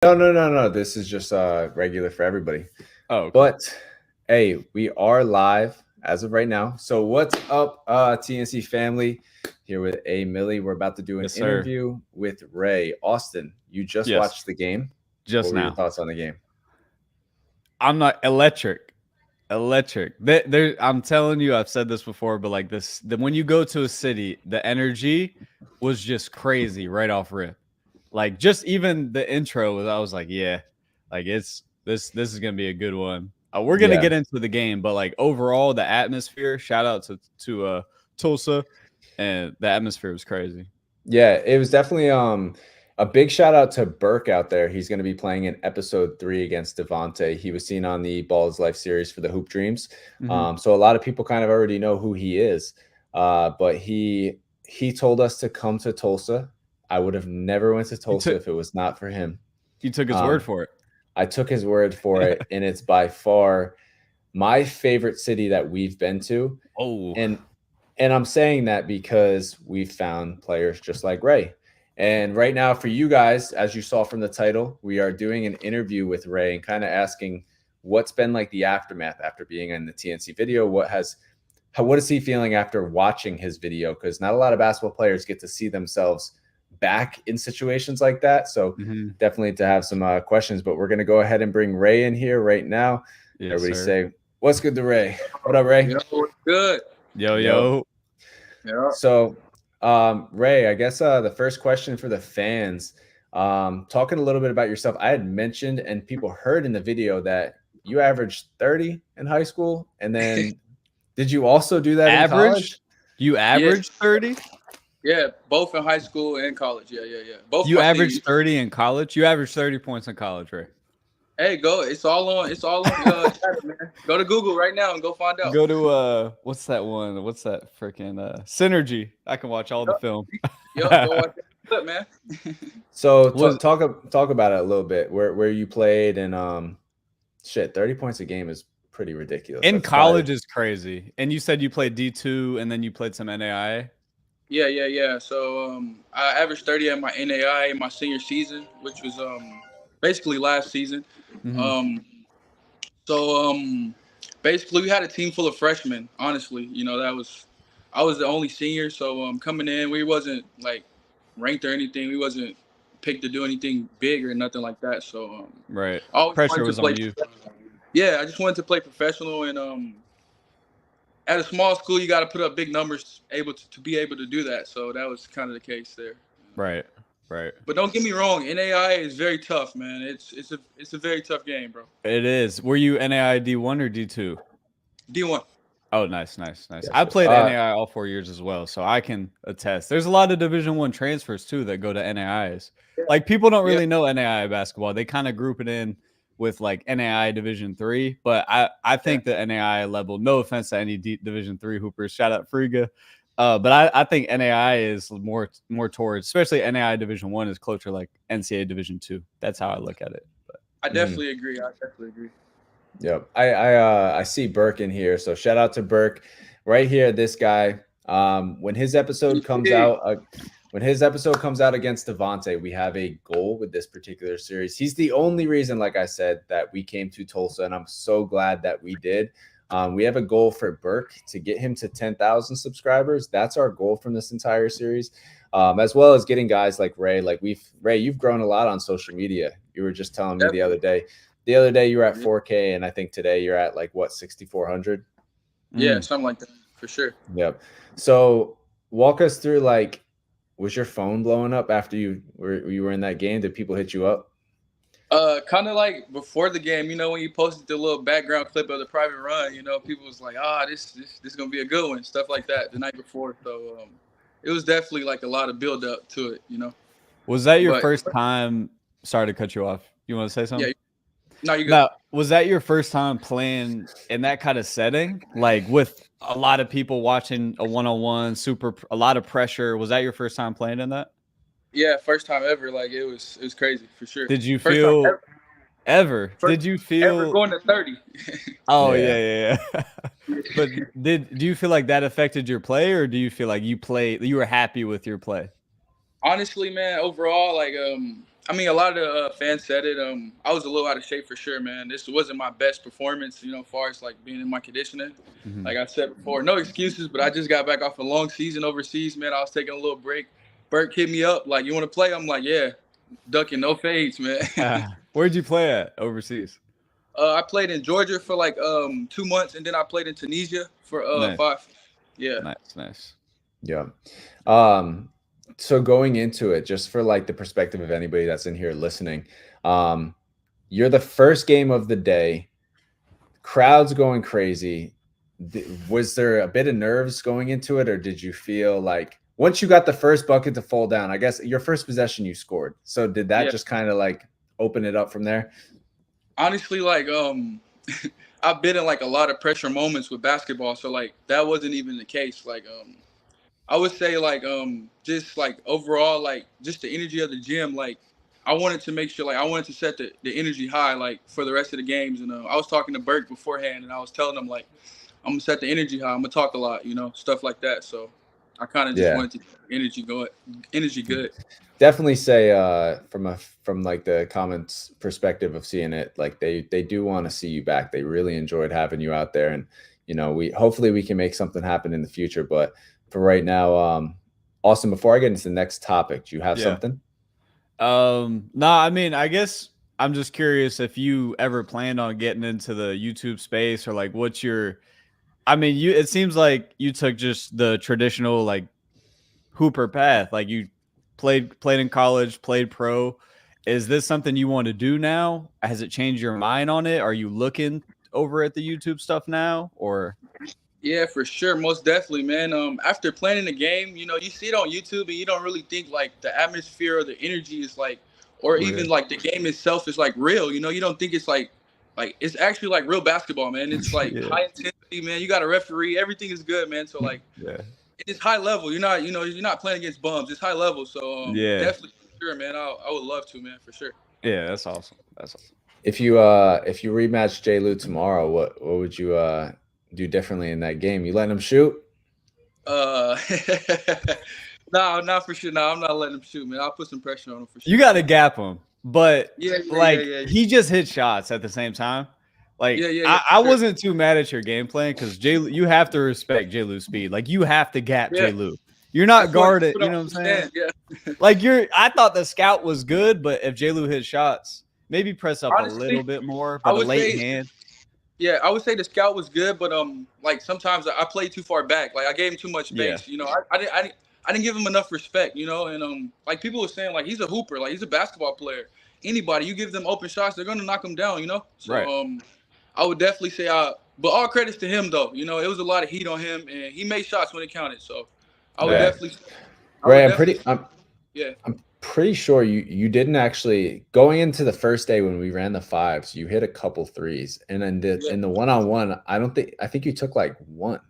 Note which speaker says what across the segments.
Speaker 1: No. This is just regular for everybody.
Speaker 2: Oh, okay.
Speaker 1: But hey, we are live as of right now. So what's up, TNC family? Here with A Millie. We're about to do an
Speaker 2: Yes, sir.
Speaker 1: interview with Ray. Austin, you just
Speaker 2: Yes,
Speaker 1: watched the game. What
Speaker 2: just
Speaker 1: were your
Speaker 2: now.
Speaker 1: thoughts on the game?
Speaker 2: I'm not electric. Electric. I'm telling you, I've said this before, but like this, when you go to a city, the energy was just crazy right off rip. Like just even the intro, I was like, yeah, like it's this is gonna be a good one. We're gonna
Speaker 1: Yeah.
Speaker 2: get into the game, but like overall, the atmosphere. Shout out to Tulsa, and the atmosphere was crazy.
Speaker 1: Yeah, it was definitely a big shout out to Burke out there. He's going to be playing in episode 3 against Devontae. He was seen on the Balls Life series for the Hoop Dreams.
Speaker 2: Mm-hmm.
Speaker 1: So a lot of people kind of already know who he is. But he told us to come to Tulsa. I would have never went to
Speaker 2: You
Speaker 1: Tulsa
Speaker 2: took
Speaker 1: if it was not for him.
Speaker 2: you took his word
Speaker 1: Um,
Speaker 2: for it.
Speaker 1: I took his word for it, and it's by far my favorite city that we've been to.
Speaker 2: Oh,
Speaker 1: And I'm saying that because we've found players just like Ray. And right now, for you guys, as you saw from the title, we are doing an interview with Ray and kind of asking what's been like the aftermath after being in the TNC video. What is he feeling after watching his video? Because not a lot of basketball players get to see themselves back in situations like that. So
Speaker 2: mm-hmm.
Speaker 1: definitely to have some questions. But we're gonna go ahead and bring Ray in here right now.
Speaker 2: Yes,
Speaker 1: Everybody
Speaker 2: sir.
Speaker 1: say what's good to Ray. What up, Ray?
Speaker 3: You know what's good?
Speaker 2: Yo,
Speaker 1: Yo.
Speaker 2: yo.
Speaker 3: Yeah.
Speaker 1: So, Ray, I guess the first question for the fans, talking a little bit about yourself. I had mentioned, and people heard in the video that you averaged 30 in high school, and then did you also do that in college?
Speaker 2: Average? You average 30?
Speaker 3: Yeah, both in high school and college. Yeah. Both
Speaker 2: You
Speaker 3: my
Speaker 2: average
Speaker 3: seniors.
Speaker 2: 30 in college? You average 30 points in college, right?
Speaker 3: Hey, go! It's all on. It's all on. Channel, man. Go to Google right now and go find out.
Speaker 2: Go to what's that one? What's that freaking Synergy? I can watch all the film.
Speaker 3: Yup, go watch that, man.
Speaker 1: So
Speaker 2: Was
Speaker 1: talk about it a little bit. Where you played and 30 points a game is pretty ridiculous.
Speaker 2: in
Speaker 1: That's
Speaker 2: college
Speaker 1: probably,
Speaker 2: is crazy. And you said you played D2 and then you played some NAIA?
Speaker 3: Yeah. So I averaged 30 at my NAI in my senior season, which was basically last season.
Speaker 2: Mm-hmm.
Speaker 3: So basically we had a team full of freshmen. Honestly, I was the only senior, so coming in we wasn't like ranked or anything. We wasn't picked to do anything big or nothing like that. So
Speaker 2: Right.
Speaker 3: I always
Speaker 2: Pressure
Speaker 3: wanted to
Speaker 2: was
Speaker 3: play.
Speaker 2: on you.
Speaker 3: Yeah, I just wanted to play professional, and at a small school you got to put up big numbers to be able to do that. So that was kind of the case there.
Speaker 2: Right. Right.
Speaker 3: But don't get me wrong, NAI is very tough, man. It's a very tough game, bro.
Speaker 2: It is. Were you NAIA D1 or D2?
Speaker 3: D1.
Speaker 2: Oh, nice. I
Speaker 1: gotcha.
Speaker 2: played NAI all 4 years as well, so I can attest. There's a lot of Division I transfers too that go to NAIs. Like people don't really know NAI basketball. They kind of group it in with like NAI Division III, but I think the NAI level. No offense to any Division III hoopers. Shout out Friga. But I think NAI is more towards, especially NAI Division I is closer like NCAA Division II. That's how I look at it. But
Speaker 3: I definitely agree.
Speaker 1: Yep. I see Burke in here. So shout out to Burke right here. This guy, when his episode comes out, against Devontae, we have a goal with this particular series. He's the only reason, like I said, that we came to Tulsa, and I'm so glad that we did. We have a goal for Burke to get him to 10,000 subscribers. That's our goal from this entire series, as well as getting guys like Ray. Ray, you've grown a lot on social media. You were just telling me the other day. The other day you were at 4K, and I think today you're at like what 6,400.
Speaker 3: Yeah, something like that for sure.
Speaker 1: Yep. So walk us through, like, was your phone blowing up after you were in that game? Did people hit you up?
Speaker 3: Kind of like before the game, when you posted the little background clip of the private run, people was like, this gonna be a good one, stuff like that the night before. So it was definitely like a lot of build up to it.
Speaker 2: Was that your first time? Sorry to cut you off. You want to say something?
Speaker 3: Yeah. No, you good.
Speaker 2: Now, was that your first time playing in that kind of setting, like with a lot of people watching a one-on-one, a lot of pressure? Was that your first time playing in that?
Speaker 3: Yeah, first time ever. Like it was crazy for sure.
Speaker 2: Did you
Speaker 3: first
Speaker 2: feel ever? Did you feel
Speaker 3: ever going to 30?
Speaker 2: Oh yeah. But do you feel like that affected your play, or do you feel like you were happy with your play?
Speaker 3: Honestly, man, overall, like I mean, a lot of the fans said it. I was a little out of shape for sure, man. This wasn't my best performance, as far as like being in my conditioning.
Speaker 2: Mhm.
Speaker 3: Like I said before, no excuses. But I just got back off a long season overseas, man. I was taking a little break. Burke hit me up, like, "You want to play?" I'm like, "Yeah." Ducking, no fades, man.
Speaker 2: Where'd you play at overseas?
Speaker 3: I played in Georgia for like 2 months, and then I played in Tunisia for
Speaker 2: Nice,
Speaker 3: 5. Yeah.
Speaker 2: nice.
Speaker 1: Yeah. So going into it, just for like the perspective of anybody that's in here listening, you're the first game of the day, crowd's going crazy. Was there a bit of nerves going into it, or did you feel like once you got the first bucket to fall down, I guess your first possession you scored. So did that
Speaker 3: Yeah.
Speaker 1: just kind of like open it up from there?
Speaker 3: Honestly, like I've been in like a lot of pressure moments with basketball, so like that wasn't even the case. Like I would say like just like overall like just the energy of the gym, like I wanted to make sure like I wanted to set the energy high like for the rest of the games. And I was talking to Burke beforehand, and I was telling him like I'm gonna set the energy high, I'm gonna talk a lot, stuff like that. So I kind of just
Speaker 1: Yeah.
Speaker 3: wanted to keep the energy going, energy good.
Speaker 1: Definitely say from like the comments perspective of seeing it, like they do want to see you back. They really enjoyed having you out there, and we hopefully we can make something happen in the future. But for right now, Austin, before I get into the next topic, do you have
Speaker 2: Yeah.
Speaker 1: something?
Speaker 2: No, I mean, I guess I'm just curious if you ever planned on getting into the YouTube space, or like what's your, I mean, it seems like you took just the traditional like hooper path. Like you played in college, played pro. Is this something you want to do now? Has it changed your mind on it? Are you looking over at the YouTube stuff now, or?
Speaker 3: Yeah, for sure, most definitely, man. After playing the game, you see it on YouTube, and you don't really think like the atmosphere or the energy is like, or even
Speaker 2: Real.
Speaker 3: like the game itself is like real. You don't think it's like it's actually like real basketball, man. It's like
Speaker 2: Yeah.
Speaker 3: high intensity, man. You got a referee, everything is good, man. So like,
Speaker 2: Yeah.
Speaker 3: it's high level. You're not playing against bums. It's high level. So
Speaker 2: Yeah.
Speaker 3: definitely, for sure, man. I would love to, man, for sure.
Speaker 2: Yeah, that's awesome. That's awesome.
Speaker 1: If you rematch J. Lou tomorrow, what would you do differently in that game? You letting him shoot?
Speaker 3: Uh, no, not for sure. No, I'm not letting him shoot, man. I'll put some pressure on him for sure.
Speaker 2: You got to gap him, but like
Speaker 3: yeah.
Speaker 2: he just hit shots at the same time. Like
Speaker 3: Yeah,
Speaker 2: I
Speaker 3: sure.
Speaker 2: wasn't too mad at your game plan because you have to respect J. Lou's speed. Like you have to gap
Speaker 3: Yeah.
Speaker 2: J. Lou. You're not
Speaker 3: That's
Speaker 2: guarded.
Speaker 3: what
Speaker 2: You
Speaker 3: I
Speaker 2: know what I'm saying?
Speaker 3: understand, yeah.
Speaker 2: Like I thought the scout was good, but if J. Lou hit shots, maybe press up
Speaker 3: Honestly,
Speaker 2: a little bit more,
Speaker 3: I
Speaker 2: but a
Speaker 3: would
Speaker 2: late
Speaker 3: say,
Speaker 2: hand.
Speaker 3: yeah, I would say the scout was good, but like sometimes I played too far back. Like I gave him too much
Speaker 2: Yeah.
Speaker 3: space. I didn't give him enough respect. And like people were saying, like he's a hooper, like he's a basketball player. Anybody you give them open shots, they're gonna knock him down. So
Speaker 2: Right.
Speaker 3: I would definitely say, but all credits to him though. It was a lot of heat on him, and he made shots when it counted. So I would
Speaker 1: Yeah.
Speaker 3: definitely,
Speaker 1: Ray,
Speaker 3: yeah.
Speaker 1: I'm pretty sure you didn't actually going into the first day when we ran the fives. You hit a couple threes, and then in the one-on-one, I think you took like one.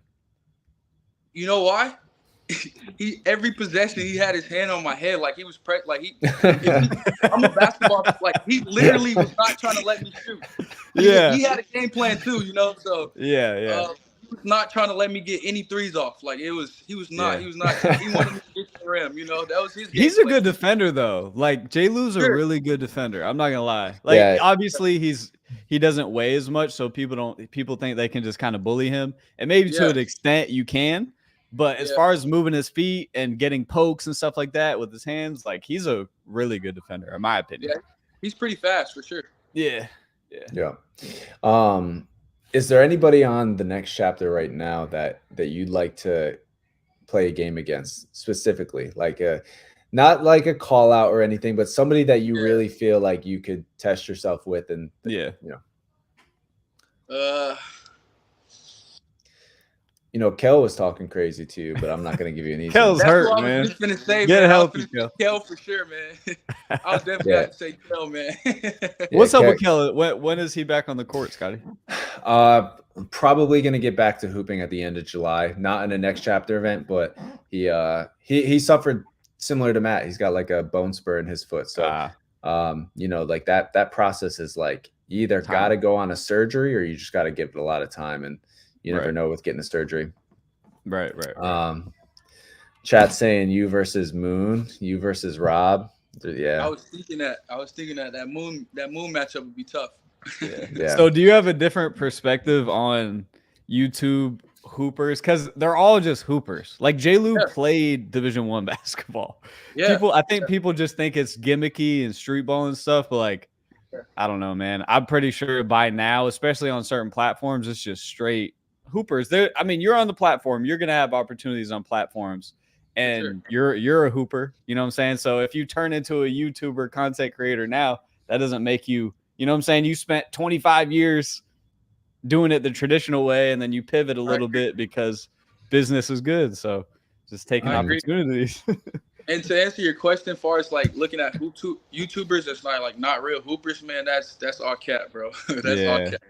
Speaker 3: You know why? Every possession he had his hand on my head like he was like I'm a basketball, like he literally was not trying to let me shoot. He had a game plan too, so
Speaker 2: Yeah.
Speaker 3: he was not trying to let me get any threes off. Like he was not he wanted me to get to the rim, that was his game
Speaker 2: He's a
Speaker 3: plan.
Speaker 2: good defender though. Like J. Lou's a
Speaker 3: Sure.
Speaker 2: really good defender. I'm not gonna lie. Like obviously he doesn't weigh as much, so people think they can just kind of bully him. And maybe to an extent you can, but as far as moving his feet and getting pokes and stuff like that with his hands, like he's a really good defender, in my opinion.
Speaker 3: Yeah, he's pretty fast for sure.
Speaker 2: Yeah.
Speaker 1: Is there anybody on the next chapter right now that you'd like to play a game against specifically? Like not like a call out or anything, but somebody that you really feel like you could test yourself with, and Kel was talking crazy to you, but I'm not going to give you an easy.
Speaker 2: Kel's hurt, man.
Speaker 3: I was just gonna say,
Speaker 2: get
Speaker 3: man,
Speaker 2: help, Kel.
Speaker 3: Kel for sure, man. I was definitely have to say Kel, man.
Speaker 2: What's up with Kel? When is he back on the court, Scotty?
Speaker 1: Probably going to get back to hooping at the end of July. Not in the next chapter event, but he suffered similar to Matt. He's got like a bone spur in his foot, so like that process is like you either got to go on a surgery or you just got to give it a lot of time, and you never know with getting a surgery.
Speaker 2: Right.
Speaker 1: Chat saying you versus Moon, you versus Rob. Yeah.
Speaker 3: I was thinking that that moon matchup would be tough.
Speaker 1: Yeah.
Speaker 2: So do you have a different perspective on YouTube hoopers? Because they're all just hoopers. Like J. Lou
Speaker 3: Yeah.
Speaker 2: played Division I basketball.
Speaker 3: Yeah.
Speaker 2: I think people just think it's gimmicky and street ball and stuff, but like, I don't know, man. I'm pretty sure by now, especially on certain platforms, it's just straight hoopers. I mean, you're on the platform, you're gonna have opportunities on platforms, and you're a hooper. You know what I'm saying? So if you turn into a YouTuber content creator now, that doesn't make you. You know what I'm saying? You spent 25 years doing it the traditional way, and then you pivot a little bit because business is good. So just taking opportunities.
Speaker 3: And to answer your question, as far as like looking at YouTubers that's not real hoopers, man, that's all cap, bro. That's all cap.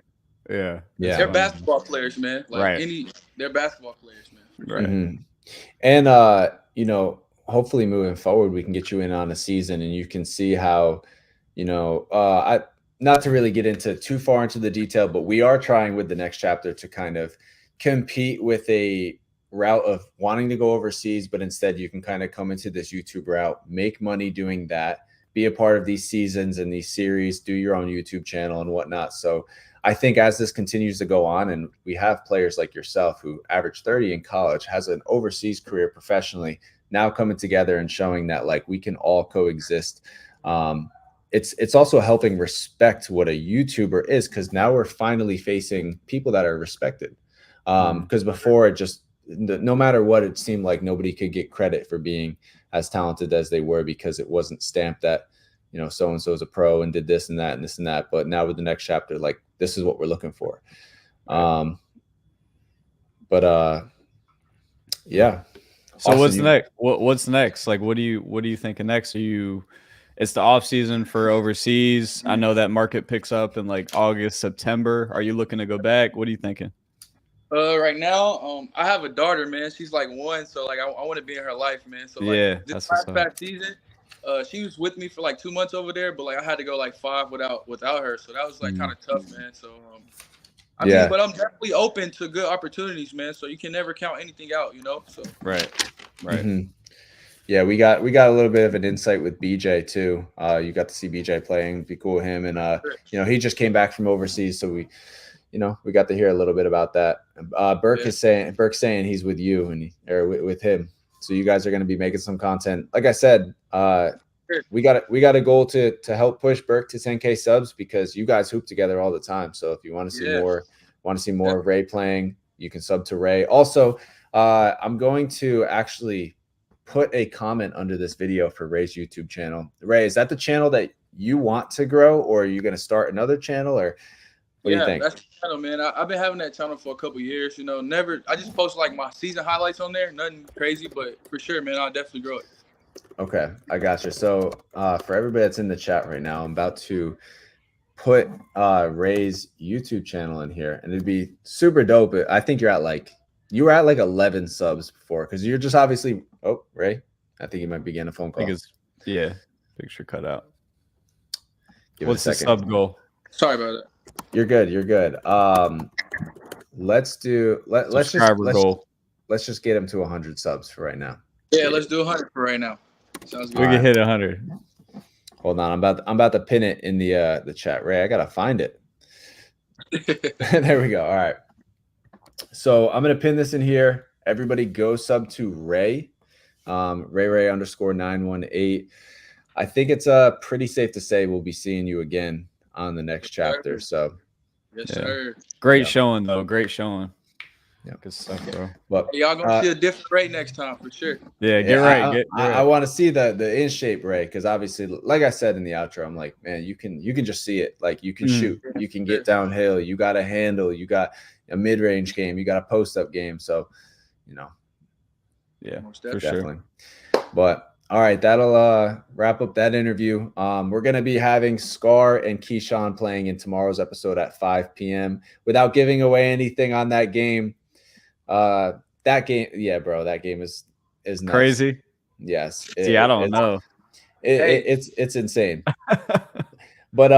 Speaker 2: Yeah.
Speaker 3: They're basketball players, man. Like they're basketball players, man.
Speaker 2: Right.
Speaker 1: Mm-hmm. And you know, hopefully moving forward, we can get you in on a season, and you can see how, you know, I not to really get into too far into the detail, but we are trying with the next chapter to kind of compete with a route of wanting to go overseas, but instead you can kind of come into this YouTube route, make money doing that, be a part of these seasons and these series, do your own YouTube channel and whatnot. So I think as this continues to go on, and we have players like yourself who averaged 30 in college, has an overseas career professionally, now coming together and showing that like we can all coexist. It's also helping respect what a YouTuber is, because now we're finally facing people that are respected. Because before it just, no matter what, it seemed like nobody could get credit for being as talented as they were because it wasn't stamped that, you know, so-and-so is a pro and did this and that and this and that. But now with the next chapter, like this is what we're looking for. Yeah.
Speaker 2: So Austin, what's next? What's next? Like, what do you think of next? It's the off season for overseas. I know that market picks up in like August, September. Are you looking to go back? What are you thinking?
Speaker 3: Right now, I have a daughter, man. She's like 1, so like I want to be in her life, man. So like this past season, she was with me for like 2 months over there, but like I had to go like 5 without her, so that was like kind of tough, man. So I mean, but I'm definitely open to good opportunities, man. So you can never count anything out, you know. So
Speaker 2: right.
Speaker 1: Mm-hmm. Yeah, we got a little bit of an insight with BJ too. You got to see BJ playing, be cool with him, and you know, he just came back from overseas, so we got to hear a little bit about that. Burke's saying he's with you or with him, so you guys are going to be making some content. Like I said, we got a goal to help push Burke to 10K subs, because you guys hoop together all the time. So if you want to see more of Ray playing, you can sub to Ray. Also, I'm going to actually put a comment under this video for Ray's YouTube channel. Ray, is that the channel that you want to grow, or are you going to start another channel, or what do you think?
Speaker 3: That's the channel, man. I've been having that channel for a couple years. You know, I just post like my season highlights on there. Nothing crazy, but for sure, man, I'll definitely grow it.
Speaker 1: Okay, I got you. So for everybody that's in the chat right now, I'm about to put Ray's YouTube channel in here, and it'd be super dope. I think you were at like 11 subs before, because you're just obviously. Oh, Ray, I think you might be getting a phone call.
Speaker 2: Picture cut out.
Speaker 1: What's
Speaker 2: the sub goal?
Speaker 3: Sorry about it.
Speaker 1: You're good. Let's just get him to 100 subs for right now.
Speaker 3: Yeah, let's do 100 for right now. Sounds good.
Speaker 2: We can hit 100.
Speaker 1: Hold on, I'm about to pin it in the chat. Ray, I gotta find it. There we go. All right. So I'm gonna pin this in here. Everybody go sub to Ray, Ray_918. I think it's pretty safe to say we'll be seeing you again on the next chapter. So
Speaker 3: yes, sir.
Speaker 2: Great showing though. Great showing.
Speaker 1: Yeah,
Speaker 2: good stuff, bro.
Speaker 1: But
Speaker 3: y'all gonna see a different Ray next time for sure.
Speaker 2: Yeah, get right.
Speaker 1: I want to see the in shape Ray, because obviously, like I said in the outro, I'm like, man, you can just see it. Like you can shoot, you can get downhill, you got a handle, you got a mid range game, you got a post up game. So, you know,
Speaker 2: yeah,
Speaker 1: for definitely. Sure. But all right, that'll wrap up that interview. We're going to be having Scar and Keyshawn playing in tomorrow's episode at 5 p.m. Without giving away anything on that game. That game, yeah, bro, that game is nuts.
Speaker 2: Crazy.
Speaker 1: Yes.
Speaker 2: I don't know.
Speaker 1: It's insane. But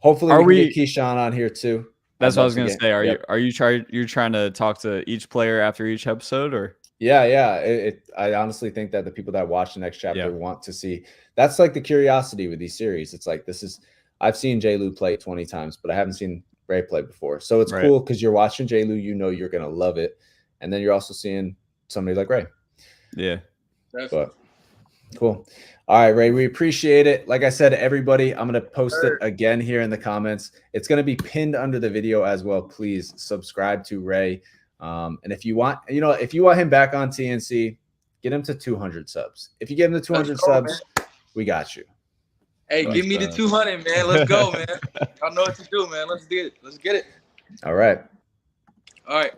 Speaker 1: hopefully we can get Keyshawn on here too.
Speaker 2: That's what I was going to say. Are you trying to talk to each player after each episode, or?
Speaker 1: Yeah. I honestly think that the people that watch the next chapter want to see. That's like the curiosity with these series. It's like I've seen J-Lu play 20 times, but I haven't seen Ray play before. So it's cool because you're watching J-Lu, you're gonna love it, and then you're also seeing somebody like Ray.
Speaker 2: Yeah,
Speaker 1: but cool. All right, Ray, we appreciate it. Like I said, everybody, I'm going to post it again here in the comments. It's going to be pinned under the video as well. Please subscribe to Ray. And if you want him back on TNC, get him to 200 subs. If you get him to 200 subs, man, we got you.
Speaker 3: Hey, give me the 200, man. Let's go, man. I know what to do, man. Let's get it.
Speaker 1: All right.
Speaker 3: All right.